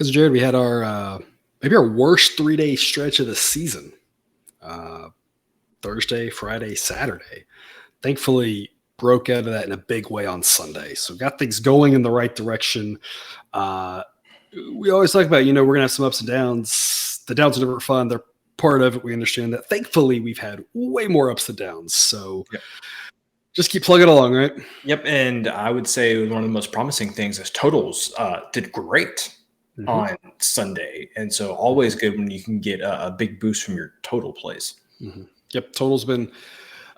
Because Jared, we had our maybe our worst 3-day stretch of the season. Uh, Thursday, Friday, Saturday. Thankfully, broke out of that in a big way on Sunday. So got things going in the right direction. Uh, we always talk about, we're gonna have some ups and downs. The downs are never fun. They're part of it. We understand that. Thankfully, we've had way more ups and downs. So Yep. just keep plugging along, right? Yep, and I would say one of the most promising things is totals did great on Sunday, and so always good when you can get a big boost from your total plays. Yep, total's been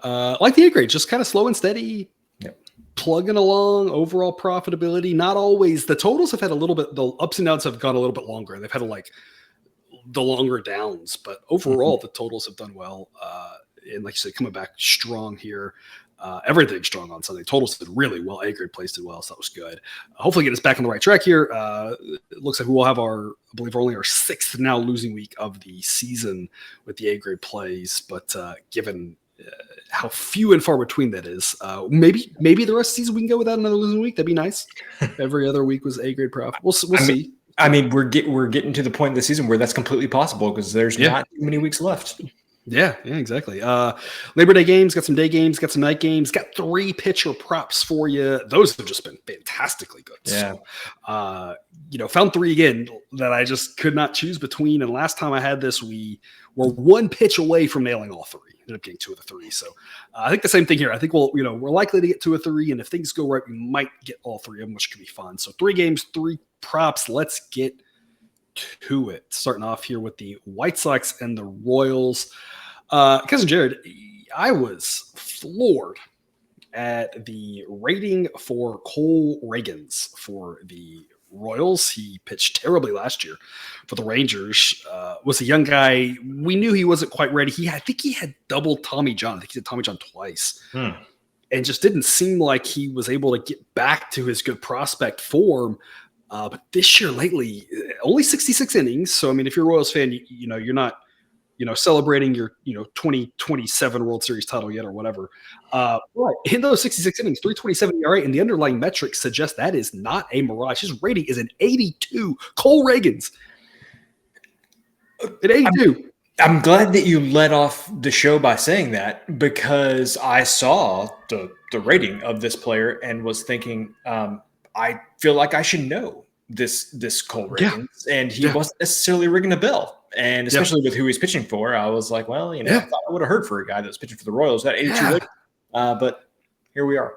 like the A grade, just kind of slow and steady. Yep. Plugging along, overall profitability. Not always. The totals have had a little bit. The ups and downs have gone a little bit longer. They've had the longer downs, but overall the totals have done well. And like you said, coming back strong here. Everything strong on Sunday. Totals did really well. A grade plays did well, so that was good. Hopefully get us back on the right track here. It looks like we will have I believe only our sixth now losing week of the season with the A grade plays. But given how few and far between that is, maybe the rest of the season we can go without another losing week. That'd be nice. Every other week was A grade profit. We'll see. I mean, we're getting to the point in the season where that's completely possible because there's not too many weeks left. Yeah, exactly. Labor Day games, got some day games, got some night games, got 3 pitcher props for you. Those have just been fantastically good. Yeah. So, found 3 again that I just could not choose between. And last time I had this, we were 1 pitch away from nailing all 3. Ended up getting 2 of the 3. So I think the same thing here. I think we're likely to get 2 of 3. And if things go right, we might get all 3 of them, which could be fun. So 3 games, 3 props. Let's get to it. Starting off here with the White Sox and the Royals. Cousin Jared, I was floored at the rating for Cole Reagans for the Royals. He pitched terribly last year for the Rangers. Was a young guy. We knew he wasn't quite ready. I think he had double Tommy John. I think he did Tommy John twice. And just didn't seem like he was able to get back to his good prospect form. But this year, lately, only 66 innings. So, I mean, if you're a Royals fan, you're not, celebrating your, 2027 World Series title yet or whatever. But in those 66 innings, 3.27 ERA, and the underlying metrics suggest that is not a mirage. His rating is an 82. Cole Reagans. At 82. I'm glad that you led off the show by saying that because I saw the rating of this player and was thinking, I feel like I should know this Cole Reagans, and he wasn't necessarily ringing a bell. And especially with who he's pitching for, I was like, well, I thought I would have heard for a guy that was pitching for the Royals that 82 rating. But here we are.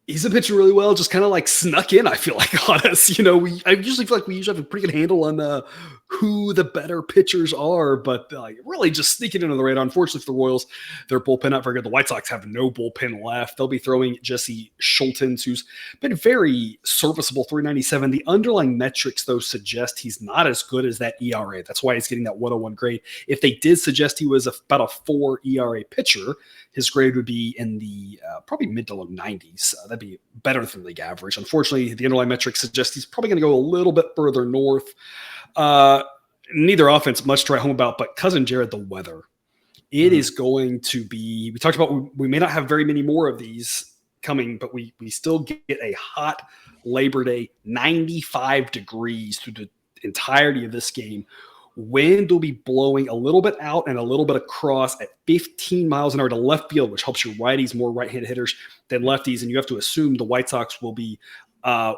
He's been pitching really well, just kind of like snuck in, I feel like, on us. I usually feel like we usually have a pretty good handle on who the better pitchers are, but really just sneaking into the radar. Unfortunately for the Royals, their bullpen not very good. The White Sox have no bullpen left. They'll be throwing Jesse Schultens, who's been very serviceable, 3.97. The underlying metrics, though, suggest he's not as good as that ERA. That's why he's getting that 101 grade. If they did suggest he was about a 4 ERA pitcher, his grade would be in the probably mid to low 90s. That'd be better than league average. Unfortunately, the underlying metrics suggest he's probably going to go a little bit further north. Neither offense much to write home about, but Cousin Jared, the weather. It is going to be, we talked about, we may not have very many more of these coming, but we still get a hot Labor Day, 95 degrees through the entirety of this game. Wind will be blowing a little bit out and a little bit across at 15 miles an hour to left field, which helps your righties more right-handed hitters than lefties. And you have to assume the White Sox will be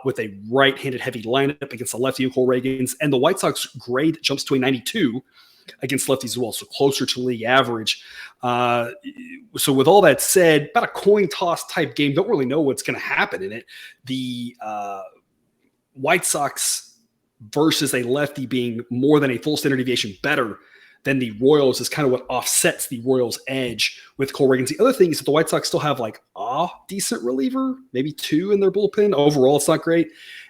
with a right-handed heavy lineup against the lefty Cole Reagans. And the White Sox grade jumps to a 92 against lefties as well, so closer to league average. So with all that said, about a coin toss type game, don't really know what's going to happen in it. The White Sox versus a lefty being more than a full standard deviation better than the Royals is kind of what offsets the Royals' edge with Cole Reagans. The other thing is that the White Sox still have a decent reliever, maybe 2 in their bullpen. Overall, it's not great.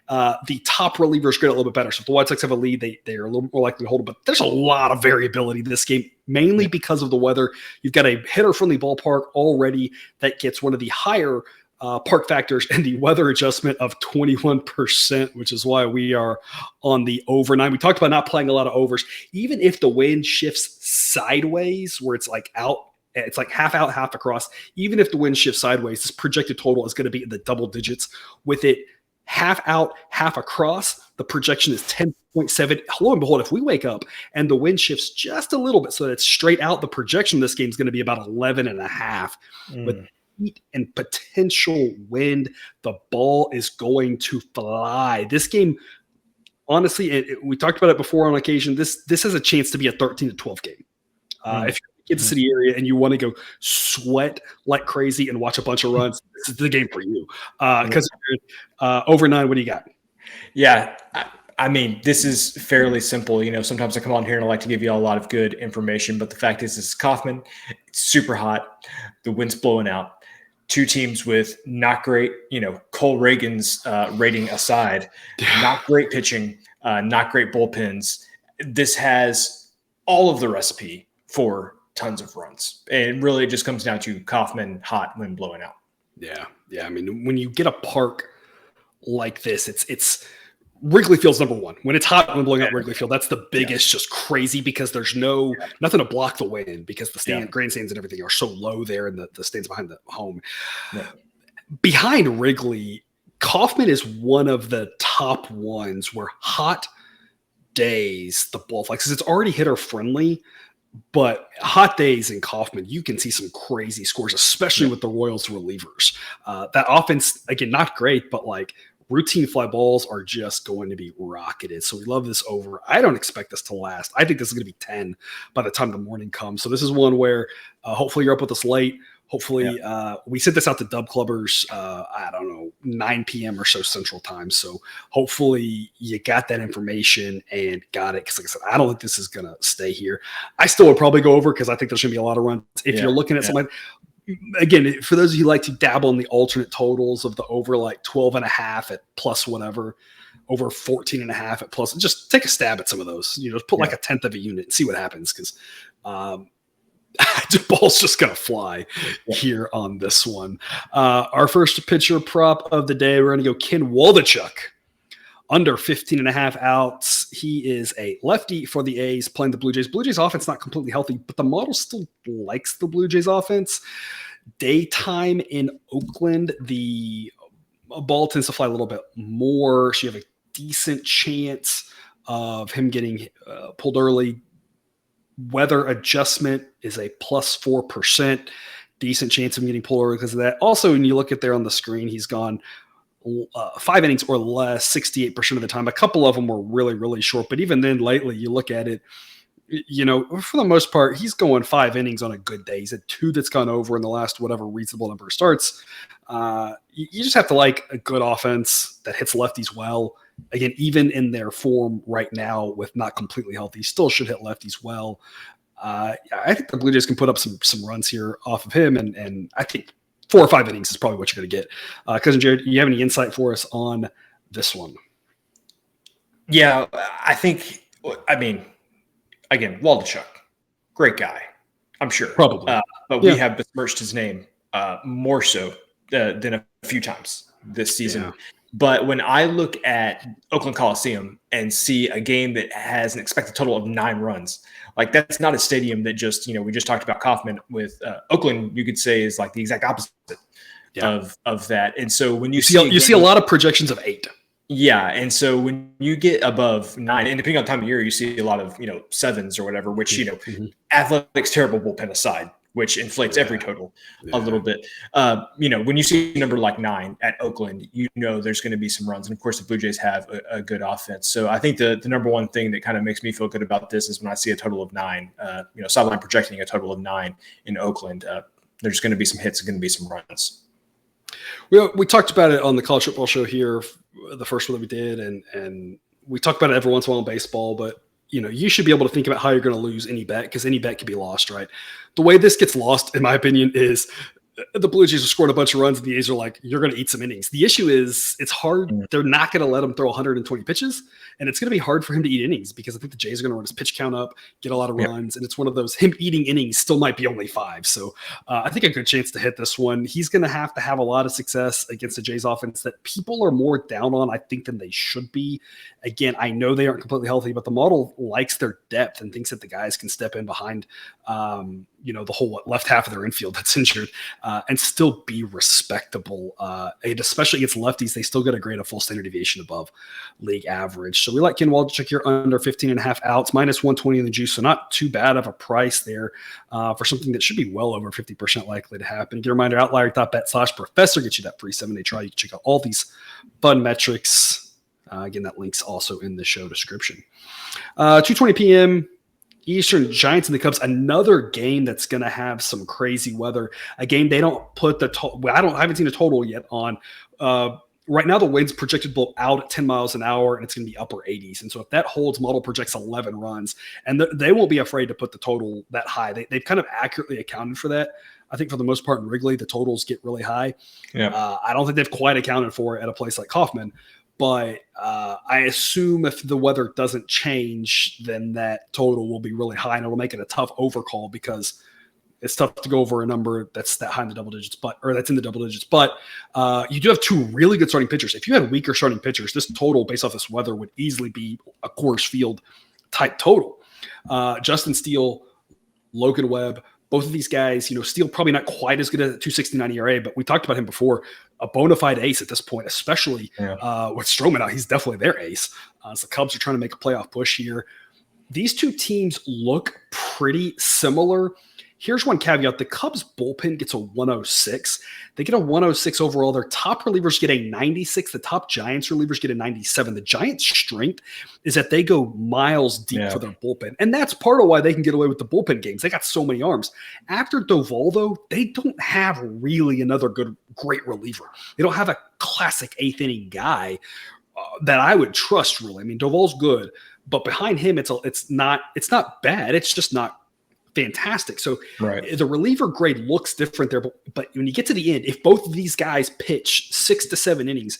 The top reliever is great, a little bit better. So if the White Sox have a lead, they are a little more likely to hold it. But there's a lot of variability this game, mainly because of the weather. You've got a hitter-friendly ballpark already that gets one of the higher park factors and the weather adjustment of 21%, which is why we are on the over 9. We talked about not playing a lot of overs. Even if the wind shifts sideways, where it's like out, it's like half out, half across. Even if the wind shifts sideways, this projected total is going to be in the double digits with it half out, half across. The projection is 10.7. Lo and behold, if we wake up and the wind shifts just a little bit so that it's straight out, the projection of this game is going to be about 11.5. With heat and potential wind, the ball is going to fly. This game, honestly, we talked about it before on occasion. This has a chance to be a 13-12 game. If you're in the Kansas City area and you want to go sweat like crazy and watch a bunch of runs, this is the game for you. Because over 9, what do you got? Yeah, I mean, this is fairly simple. Sometimes I come on here and I like to give you a lot of good information, but the fact is, this is Kauffman. It's super hot. The wind's blowing out. Two teams with not great, Cole Reagan's rating aside, not great pitching, not great bullpens. This has all of the recipe for tons of runs. And really it just comes down to Kauffman, hot, wind blowing out. Yeah. I mean, when you get a park like this, it's Wrigley Field's number one. When it's hot, when blowing out Wrigley Field, that's the biggest, just crazy because there's nothing to block the wind because the grandstands and everything are so low there and the stands behind the home. Yeah. Behind Wrigley, Kauffman is one of the top ones where hot days, the ball flex, it's already hitter friendly, but hot days in Kauffman, you can see some crazy scores, especially with the Royals relievers. That offense, again, not great, but like routine fly balls are just going to be rocketed. So we love this over. I don't expect this to last. I think this is going to be 10 by the time the morning comes. So this is one where hopefully you're up with us late. Hopefully we sent this out to Dub Clubbers, 9 p.m. or so Central Time. So hopefully you got that information and got it. Because like I said, I don't think this is going to stay here. I still would probably go over because I think there's going to be a lot of runs. If you're looking at something, again, for those of you who like to dabble in the alternate totals of the over like 12.5 at plus whatever, over 14.5 at plus, just take a stab at some of those. Just put like a tenth of a unit and see what happens because the ball's just going to fly here on this one. Our first pitcher prop of the day, we're going to go Ken Waldachuk. Under 15.5 outs. He is a lefty for the A's playing the Blue Jays. Blue Jays offense not completely healthy, but the model still likes the Blue Jays offense. Daytime in Oakland, the ball tends to fly a little bit more. So you have a decent chance of him getting pulled early. Weather adjustment is a plus 4%. Decent chance of him getting pulled early because of that. Also, when you look at there on the screen, he's gone 5 innings or less 68% of the time. A couple of them were really, really short. But even then, lately, you look at it, for the most part, he's going 5 innings on a good day. He's had 2 that's gone over in the last whatever reasonable number of starts. You just have to like a good offense that hits lefties well. Again, even in their form right now with not completely healthy, still should hit lefties well. I think the Blue Jays can put up some runs here off of him, and I think 4 or 5 innings is probably what you're going to get. Cousin Jared, you have any insight for us on this one? Yeah, again, Waldachuk, great guy, I'm sure. Probably. But we have besmirched his name more so than a few times this season. Yeah. But when I look at Oakland Coliseum and see a game that has an expected total of 9 runs, like that's not a stadium that just, we just talked about Kauffman with Oakland, you could say is like the exact opposite of that. And so when you see a lot of projections of 8. Yeah. And so when you get above 9, and depending on time of year, you see a lot of, 7s or whatever, which, Athletics terrible bullpen aside, which inflates every total a little bit. When you see a number like 9 at Oakland, there's going to be some runs. And of course, the Blue Jays have a good offense. So I think the number one thing that kind of makes me feel good about this is when I see a total of 9, sideline projecting a total of 9 in Oakland, there's going to be some hits and going to be some runs. We talked about it on the college football show here, the first one that we did. And we talk about it every once in a while in baseball, but you should be able to think about how you're going to lose any bet because any bet can be lost, right? The way this gets lost, in my opinion, is the Blue Jays are scoring a bunch of runs and the A's are like, you're going to eat some innings. The issue is it's hard. They're not going to let him throw 120 pitches, and it's going to be hard for him to eat innings because I think the Jays are going to run his pitch count up, get a lot of runs, and it's one of those him eating innings still might be only 5. So I think a good chance to hit this one. He's going to have a lot of success against the Jays offense that people are more down on, I think, than they should be. Again, I know they aren't completely healthy, but the model likes their depth and thinks that the guys can step in behind the whole left half of their infield that's injured, and still be respectable. And especially against lefties, they still get a grade of full standard deviation above league average. So we like Ken Waldichuk here under 15.5 outs, minus 120 in the juice. So not too bad of a price there for something that should be well over 50% likely to happen. Get a reminder, Outlier.bet/professor gets you that free 7-day trial. You can check out all these fun metrics. Again, that link's also in the show description. 2:20 p.m. Eastern, Giants and the Cubs, another game that's going to have some crazy weather. A game they don't put I haven't seen a total yet on. Right now, the wind's projected blow out at 10 miles an hour, and it's going to be upper 80s. And so if that holds, model projects 11 runs, and they won't be afraid to put the total that high. They've kind of accurately accounted for that. I think for the most part in Wrigley, the totals get really high. Yeah. I don't think they've quite accounted for it at a place like Kauffman. But I assume if the weather doesn't change, then that total will be really high, and it'll make it a tough overcall because it's tough to go over a number that's that high in the double digits, that's in the double digits. But you do have two really good starting pitchers. If you had weaker starting pitchers, this total based off this weather would easily be a Coors Field type total. Justin Steele, Logan Webb. Both of these guys, Steele probably not quite as good at a 2.69 ERA, but we talked about him before. A bona fide ace at this point, especially with Stroman out. He's definitely their ace. So the Cubs are trying to make a playoff push here. These two teams look pretty similar. Here's one caveat. The Cubs bullpen gets a 106. They get a 106 overall. Their top relievers get a 96. The top Giants relievers get a 97. The Giants' strength is that they go miles deep for their bullpen. And that's part of why they can get away with the bullpen games. They got so many arms. After Doval, though, they don't have really another great reliever. They don't have a classic eighth inning guy that I would trust, really. I mean, Doval's good, but behind him, it's not bad. It's just not fantastic. So the reliever grade looks different there, but when you get to the end, if both of these guys pitch 6 to 7 innings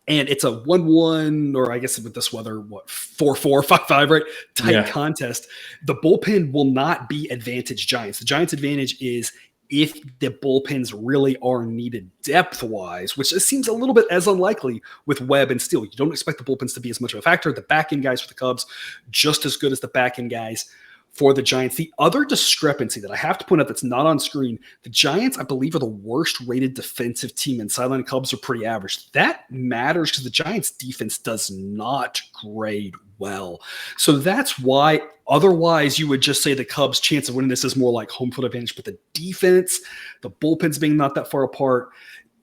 and it's a 1-1, or I guess with this weather, 4-4, 5-5, right? Tight contest, the bullpen will not be advantage Giants. The Giants' advantage is if the bullpens really are needed depth-wise, which seems a little bit as unlikely with Webb and Steele. You don't expect the bullpens to be as much of a factor. The back-end guys for the Cubs, just as good as the back-end guys for the Giants. The other discrepancy that I have to point out that's not on screen, the Giants, I believe, are the worst rated defensive team, and sideline Cubs are pretty average. That matters because the Giants defense does not grade well. So that's why otherwise you would just say the Cubs' chance of winning this is more like home field advantage, but the defense, the bullpens being not that far apart,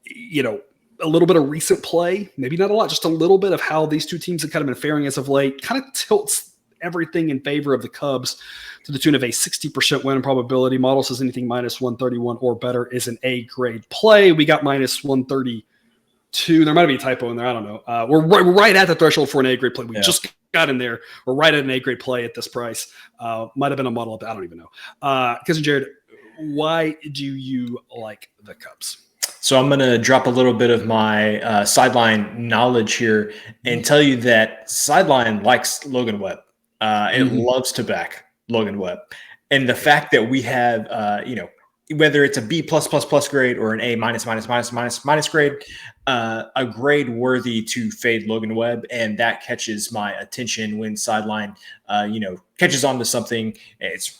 a little bit of recent play, maybe not a lot, just a little bit of how these two teams have kind of been faring as of late, kind of tilts everything in favor of the Cubs to the tune of a 60% win probability. Model says anything minus 131 or better is an A grade play. We got minus 132. There might be a typo in there. I don't know. We're right at the threshold for an A grade play. We just got in there. We're right at an A grade play at this price. Might have been a model up. I don't even know. Cousin Jared, why do you like the Cubs? So I'm going to drop a little bit of my sideline knowledge here and tell you that sideline likes Logan Webb. It loves to back Logan Webb. And the fact that we have, whether it's a B+++ grade or an A minus grade, a grade worthy to fade Logan Webb. And that catches my attention when sideline, catches on to something. It's,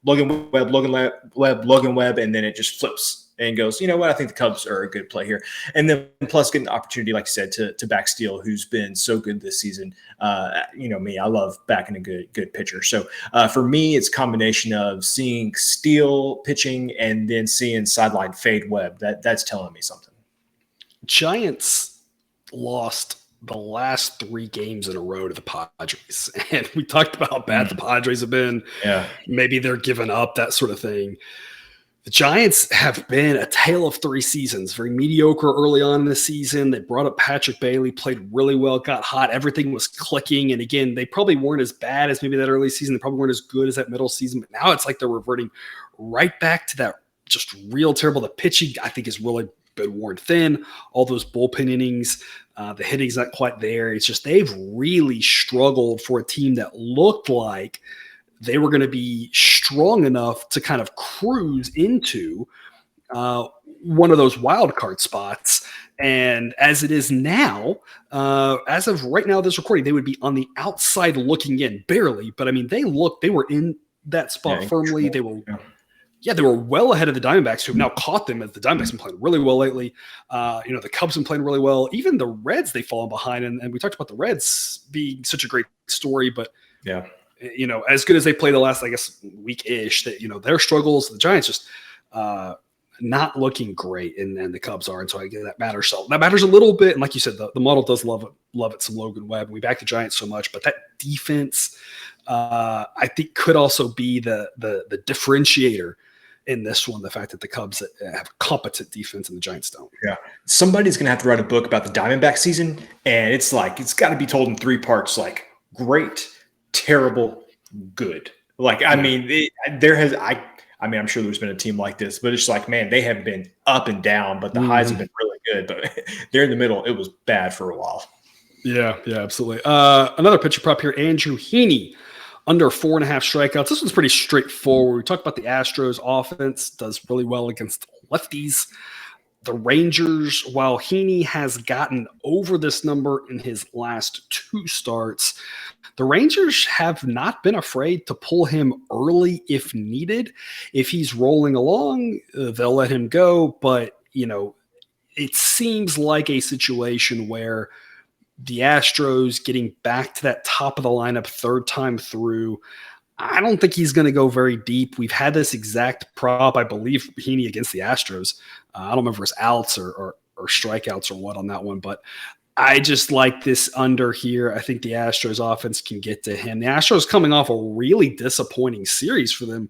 Logan Webb, and then it just flips and goes, you know what, I think the Cubs are a good play here. And then plus getting the opportunity, like I said, to back Steele, who's been so good this season. Me, I love backing a good pitcher. So for me, it's a combination of seeing Steele pitching and then seeing sideline fade Webb. That's telling me something. Giants lost the last 3 games in a row to the Padres. And we talked about how bad the Padres have been. Yeah. Maybe they're giving up, that sort of thing. The Giants have been a tale of 3 seasons, very mediocre early on in the season. They brought up Patrick Bailey, played really well, got hot. Everything was clicking. And again, they probably weren't as bad as maybe that early season. They probably weren't as good as that middle season. But now it's like they're reverting right back to that just real terrible. The pitching, I think, has really been worn thin. All those bullpen innings, the hitting's not quite there. It's just they've really struggled for a team that looked like they were going to be strong enough to kind of cruise into one of those wild card spots. And as it is now, as of right now, this recording, they would be on the outside looking in, barely. But I mean, they were in that Yeah, spot in firmly. control. They were Yeah. Yeah, they were well ahead of the Diamondbacks, who have now caught them as the Diamondbacks have been playing really well lately. The Cubs have been playing really well. Even the Reds, they've fallen behind. And we talked about the Reds being such a great story, but Yeah. as good as they played the last, I guess, week-ish, that their struggles, the Giants just not looking great, and the Cubs are, and so I guess that matters. So that matters a little bit. And like you said, the model does love it some Logan Webb. We back the Giants so much, but that defense, I think, could also be the differentiator in this one. The fact that the Cubs have a competent defense and the Giants don't. Yeah. Somebody's going to have to write a book about the Diamondback season, and it's got to be told in 3 parts, like great, terrible, good. Like, I mean, I'm sure there's been a team like this, but it's like, man, they have been up and down, but the highs have been really good. But they're in the middle. It was bad for a while. Yeah, absolutely. Another pitcher prop here, Andrew Heaney, under 4.5 strikeouts. This one's pretty straightforward. We talked about the Astros offense does really well against lefties. The Rangers, while Heaney has gotten over this number in his last 2 starts, the Rangers have not been afraid to pull him early if needed. If he's rolling along, they'll let him go. But, it seems like a situation where the Astros getting back to that top of the lineup 3rd time through, I don't think he's going to go very deep. We've had this exact prop, I believe, Heaney against the Astros. I don't remember his outs or strikeouts or what on that one, but I just like this under here. I think the Astros offense can get to him. The Astros coming off a really disappointing series for them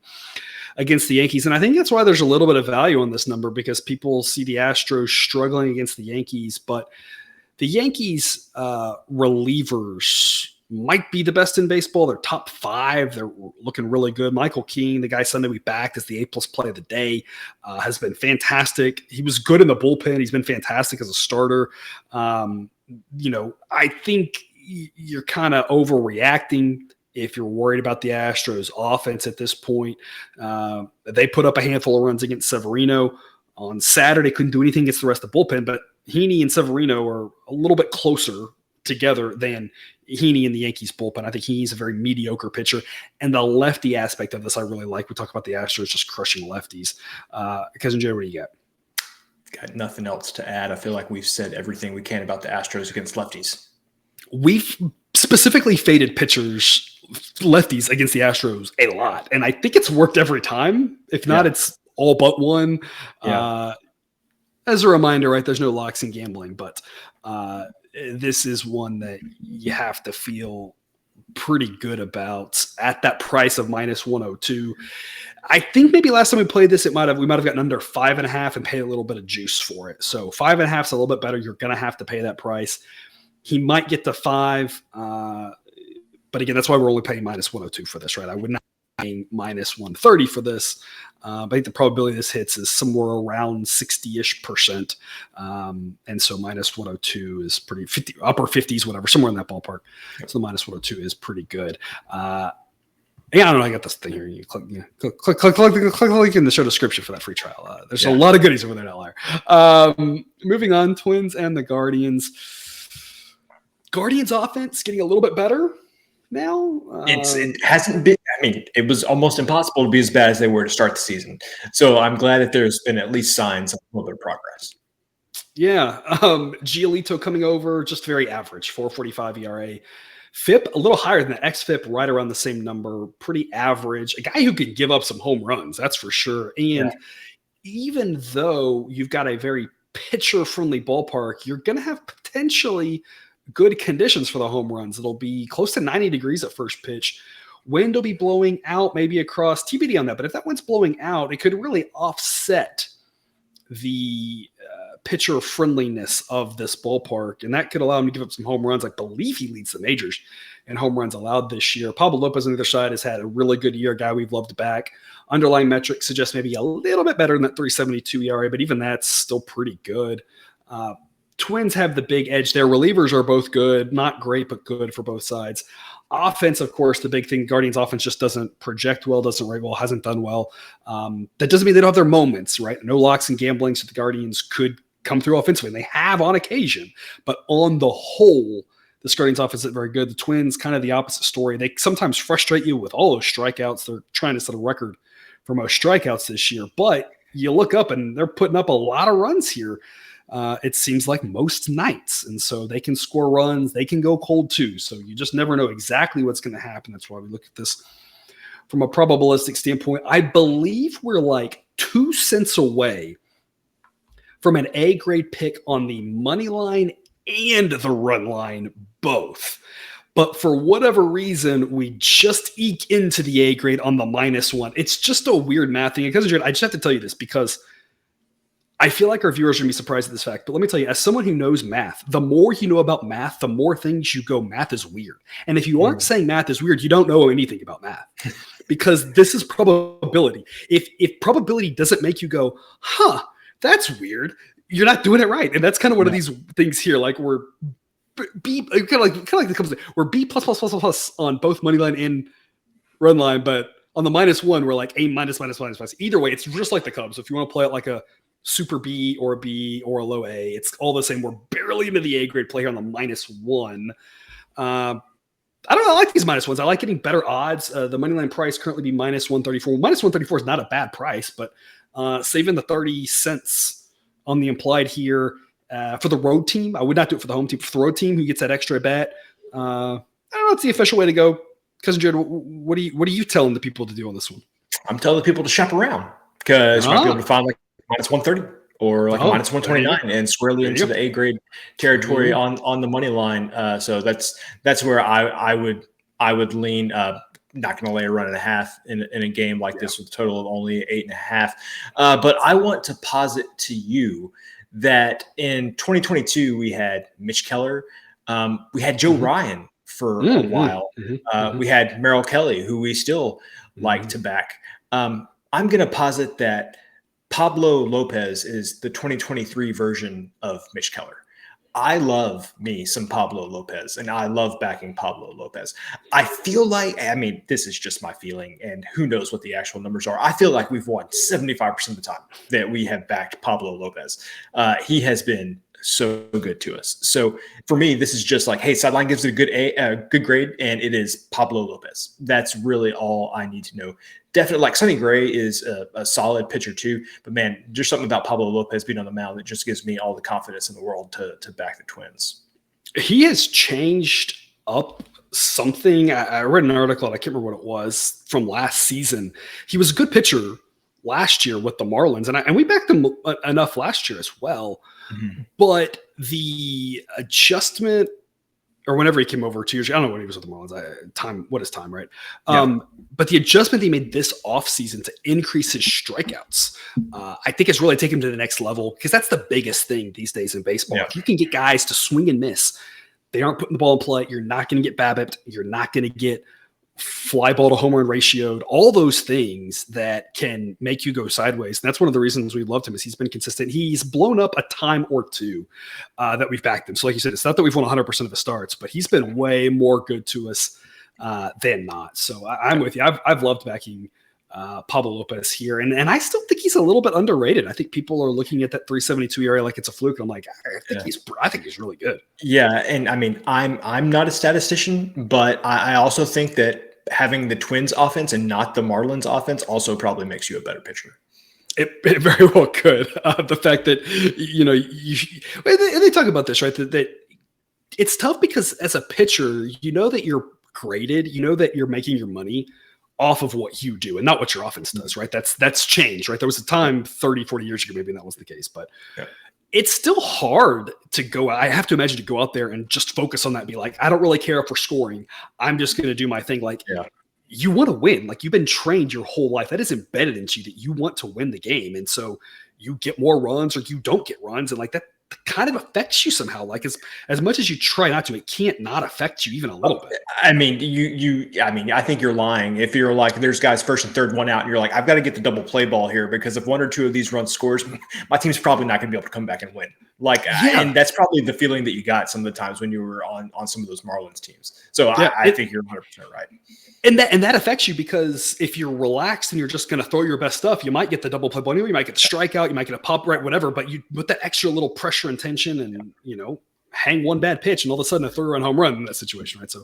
against the Yankees, and I think that's why there's a little bit of value on this number, because people see the Astros struggling against the Yankees, but the Yankees relievers might be the best in baseball. They're top 5. They're looking really good. Michael King, the guy Sunday we backed as the A+ play of the day, has been fantastic. He was good in the bullpen. He's been fantastic as a starter. I think you're kind of overreacting if you're worried about the Astros offense at this point. They put up a handful of runs against Severino on Saturday. Couldn't do anything against the rest of the bullpen, but Heaney and Severino are a little bit closer together than Heaney and the Yankees bullpen. I think he's a very mediocre pitcher. And the lefty aspect of this I really like. We talk about the Astros just crushing lefties. Cousin Jay, what do you got? Got nothing else to add. I feel like we've said everything we can about the Astros against lefties. We've specifically faded pitchers, lefties, against the Astros a lot. And I think it's worked every time. If not, it's all but one. Yeah. As a reminder, right, there's no locks in gambling, but this is one that you have to feel pretty good about at that price of -102. I think maybe last time we played this, we might have gotten under 5.5 and paid a little bit of juice for it. So 5.5 is a little bit better. You're going to have to pay that price. He might get to 5, but again, that's why we're only paying -102 for this, right? I would not be paying -130 for this. But I think the probability this hits is somewhere around 60-ish%. And so -102 is pretty upper 50s, whatever, somewhere in that ballpark. So the -102 is pretty good. Yeah, I don't know. I got this thing here. You click link in the show description for that free trial. There's a lot of goodies over there at Outlier. Moving on, Twins and the Guardians. Guardians offense getting a little bit better now. It hasn't been. I mean, it was almost impossible to be as bad as they were to start the season. So I'm glad that there's been at least signs of a little bit of progress. Yeah, Giolito coming over, just very average, 4.45 ERA. FIP a little higher than the XFIP, right around the same number, pretty average. A guy who could give up some home runs, that's for sure. And even though you've got a very pitcher-friendly ballpark, you're going to have potentially good conditions for the home runs. It'll be close to 90 degrees at first pitch. Wind will be blowing out, maybe across, TBD on that. But if that wind's blowing out, it could really offset the pitcher friendliness of this ballpark, and that could allow him to give up some home runs. I believe he leads the majors in home runs allowed this year. Pablo Lopez on the other side has had a really good year, a guy we've loved back. Underlying metrics suggest maybe a little bit better than that 3.72 ERA, but even that's still pretty good. Twins have the big edge there. Relievers are both good, not great, but good for both sides. Offense, of course, the big thing, Guardians offense just doesn't project well, doesn't rate well, hasn't done well. That doesn't mean they don't have their moments, right? No locks and gambling, so the Guardians could come through offensively, and they have on occasion. But on the whole, The Guardians offense isn't very good. The Twins, kind of the opposite story. They sometimes frustrate you with all those strikeouts. They're trying to set a record for most strikeouts this year, but you look up and they're putting up a lot of runs here. It seems like most nights. And so they can score runs. They can go cold too. So you just never know exactly what's going to happen. That's why we look at this from a probabilistic standpoint. I believe we're like 2 cents away from an A grade pick on the money line and the run line both. But for whatever reason, we just eke into the A grade on the -1. It's just a weird math thing. Because I just have to tell you this because I feel like our viewers are going to be surprised at this fact. But let me tell you, as someone who knows math, the more you know about math, the more things you go, math is weird. And if you aren't saying math is weird, you don't know anything about math. Because this is probability. If probability doesn't make you go, that's weird, you're not doing it right. And that's kind of one of these things here. Like we're B, kind of like the Cubs. We're B plus on both money line and run line, but on the -1, we're like A minus. Either way, it's just like the Cubs. If you want to play it like a super B or a B or a low A, it's all the same. We're barely into the A grade play here on the -1. I don't know. I like these -1s. I like getting better odds. The money line price currently be -134. -134 is not a bad price, but saving the 30 cents on the implied here for the road team. I would not do it for the home team. For the road team who gets that extra bet, I don't know. It's the official way to go. Cousin Jared, what are you telling the people to do on this one? I'm telling the people to shop around because you might be able to find like -130 or like -129 and squarely into the A grade territory on the money line. So that's where I would lean. Not going to lay a run and a half in a game like this with a total of only 8.5. But I want to posit to you that in 2022 we had Mitch Keller, we had Joe Ryan for a while, we had Merrill Kelly, who we still like to back. I'm going to posit that Pablo Lopez is the 2023 version of Mitch Keller. I love me some Pablo Lopez, and I love backing Pablo Lopez. I feel like, this is just my feeling, and who knows what the actual numbers are. I feel like we've won 75% of the time that we have backed Pablo Lopez. He has been so good to us. So for me, this is just like, hey, sideline gives it a good grade, and it is Pablo Lopez. That's really all I need to know. Definitely, like Sonny Gray is a solid pitcher too, but man, there's something about Pablo Lopez being on the mound that just gives me all the confidence in the world to back the Twins. He has changed up something. I read an article, and I can't remember what it was, from last season. He was a good pitcher last year with the Marlins, and we backed him enough last year as well. But the adjustment, or whenever he came over 2 years ago, I don't know when he was with the Marlins. What is time, right? But the adjustment he made this offseason to increase his strikeouts, I think has really taken him to the next level, because that's the biggest thing these days in baseball. If you can get guys to swing and miss, they aren't putting the ball in play. You're not going to get BABIP. You're not going to get fly ball to home run ratioed, all those things that can make you go sideways. And that's one of the reasons we loved him, is he's been consistent. He's blown up a time or two that we've backed him. So like you said, it's not that we've won 100% of his starts, but he's been way more good to us than not. So I'm with you. I've loved backing Pablo Lopez here. And I still think he's a little bit underrated. I think people are looking at that 372 ERA like it's a fluke. I'm like, I think he's really good. Yeah. And I'm not a statistician, but I also think that having the Twins offense and not the Marlins offense also probably makes you a better pitcher. It very well could. The fact that, they talk about this, right? That it's tough because as a pitcher, you know that you're graded, you know that you're making your money off of what you do and not what your offense does, right? That's changed, right? There was a time 30, 40 years ago, maybe that was the case, but it's still hard to go. I have to imagine to go out there and just focus on that and be like, I don't really care if we're scoring. I'm just going to do my thing. Like, you want to win. Like, you've been trained your whole life. That is embedded into you that you want to win the game. And so you get more runs or you don't get runs. And like that kind of affects you somehow. Like as much as you try not to, it can't not affect you even a little bit. I think you're lying. If you're like, there's guys first and third, one out, and you're like, I've got to get the double play ball here because if one or two of these runs scores, my team's probably not going to be able to come back and win. And that's probably the feeling that you got some of the times when you were on some of those Marlins teams. So I think you're 100% right. And that affects you because if you're relaxed and you're just going to throw your best stuff, you might get the double play ball. You might get the strikeout, you might get a pop right, whatever. But you with that extra little pressure and tension and hang one bad pitch and all of a sudden a 3-run home run in that situation, right? So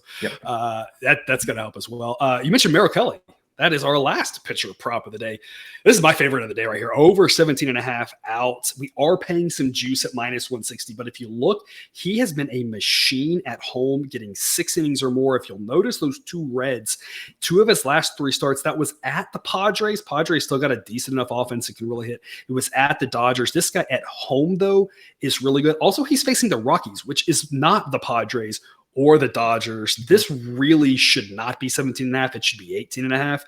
that's going to help as well. You mentioned Merrill Kelly. That is our last pitcher prop of the day. This is my favorite of the day right here. Over 17.5 out. We are paying some juice at -160, but if you look, he has been a machine at home, getting 6 innings or more. If you'll notice those 2 Reds, 2 of his last 3 starts, that was at the Padres. Padres still got a decent enough offense it can really hit. It was at the Dodgers. This guy at home, though, is really good. Also, he's facing the Rockies, which is not the Padres or the Dodgers. This really should not be 17.5. It should be 18.5.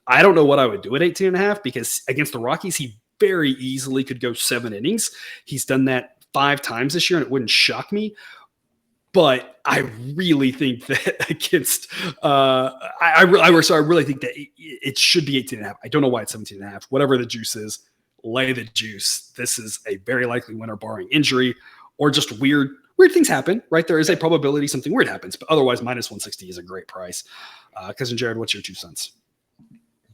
I don't know what I would do at 18.5 because against the Rockies, he very easily could go 7 innings. He's done that 5 times this year, and it wouldn't shock me. But I really think that against I really think that it should be 18.5. I don't know why it's 17.5. Whatever the juice is, lay the juice. This is a very likely winner, barring injury or just weird things happen, right? There is a probability something weird happens, but otherwise -160 is a great price. Cousin Jared, what's your 2 cents?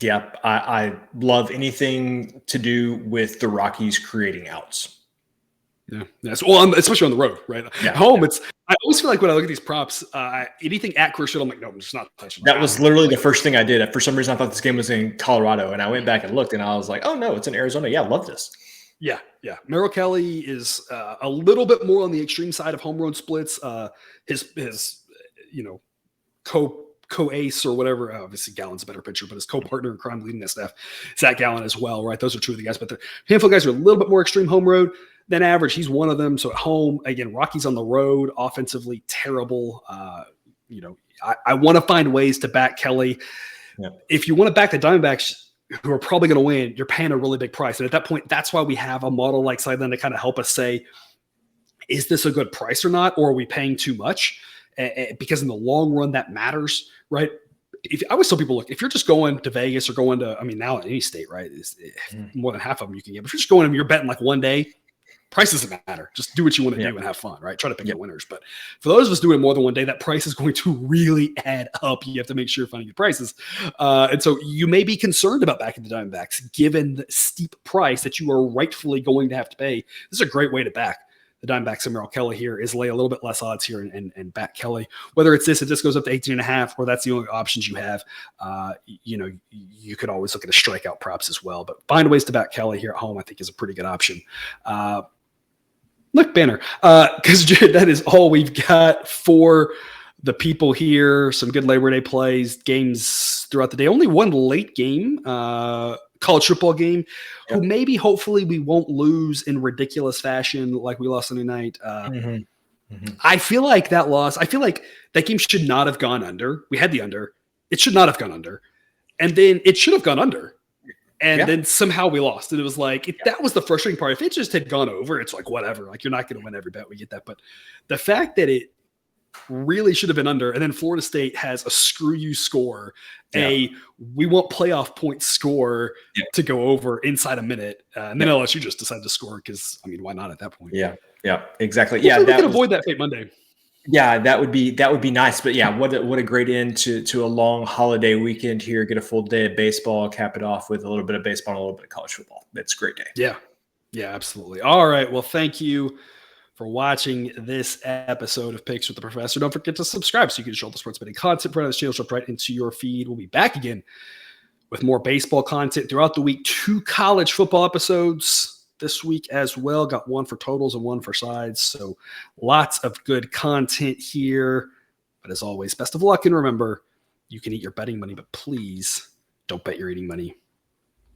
Yeah, I love anything to do with the Rockies creating outs. Yeah. Well, especially on the road, right? Yeah. At home, I always feel like when I look at these props, anything at Crucial, I'm like, no, I'm just not touching. That was literally the first thing I did. For some reason, I thought this game was in Colorado, and I went back and looked, and I was like, oh no, it's in Arizona. Yeah, I love this. Yeah. Merrill Kelly is a little bit more on the extreme side of home run splits. His co-ace or whatever. Obviously, Gallen's a better pitcher, but his co-partner in crime leading that staff, Zach Gallen as well, right? Those are 2 of the guys, but the handful of guys are a little bit more extreme home road than average. He's one of them. So at home, again, Rockies on the road, offensively terrible. I want to find ways to back Kelly. Yeah. If you want to back the Diamondbacks, who are probably going to win, you're paying a really big price. And at that point, that's why we have a model like Sideline to kind of help us say, is this a good price or not? Or are we paying too much? Because in the long run, that matters, right? I always tell people, look, if you're just going to Vegas or going to, now in any state, right, more than half of them you can get. But if you're just going and you're betting like one day, price doesn't matter. Just do what you want to do and have fun, right? Try to pick the winners. But for those of us doing it more than one day, that price is going to really add up. You have to make sure you're finding good prices. And so you may be concerned about backing the Diamondbacks, given the steep price that you are rightfully going to have to pay. This is a great way to back the Diamondbacks and Merrill Kelly here, is lay a little bit less odds here and back Kelly. Whether it's this, it just goes up to 18.5, or that's the only options you have. You could always look at a strikeout props as well, but find ways to back Kelly here at home, I think, is a pretty good option. Look, banner, because that is all we've got for the people here. Some good Labor Day plays, games throughout the day. Only one late game, college football game, who maybe, hopefully, we won't lose in ridiculous fashion like we lost Sunday night. I feel like that loss, I feel like that game should not have gone under. We had the under. It should not have gone under. And then it should have gone under. And then somehow we lost. And it was like, that was the frustrating part. If it just had gone over, it's like, whatever. Like, you're not going to win every bet. We get that. But the fact that it really should have been under, and then Florida State has a screw you score, we want playoff point score to go over inside a minute. And then LSU just decided to score because, why not at that point? Yeah, exactly. Hopefully we can avoid that fate Monday. Yeah, that would be nice. But what a great end to a long holiday weekend here. Get a full day of baseball, cap it off with a little bit of baseball and a little bit of college football. It's a great day. Yeah, absolutely. All right. Well, thank you for watching this episode of Picks with the Professor. Don't forget to subscribe so you can show the sports betting content for this channel right into your feed. We'll be back again with more baseball content throughout the week. 2 college football episodes this week as well. Got one for totals and one for sides. So lots of good content here. But as always, best of luck. And remember, you can eat your betting money, but please don't bet your eating money.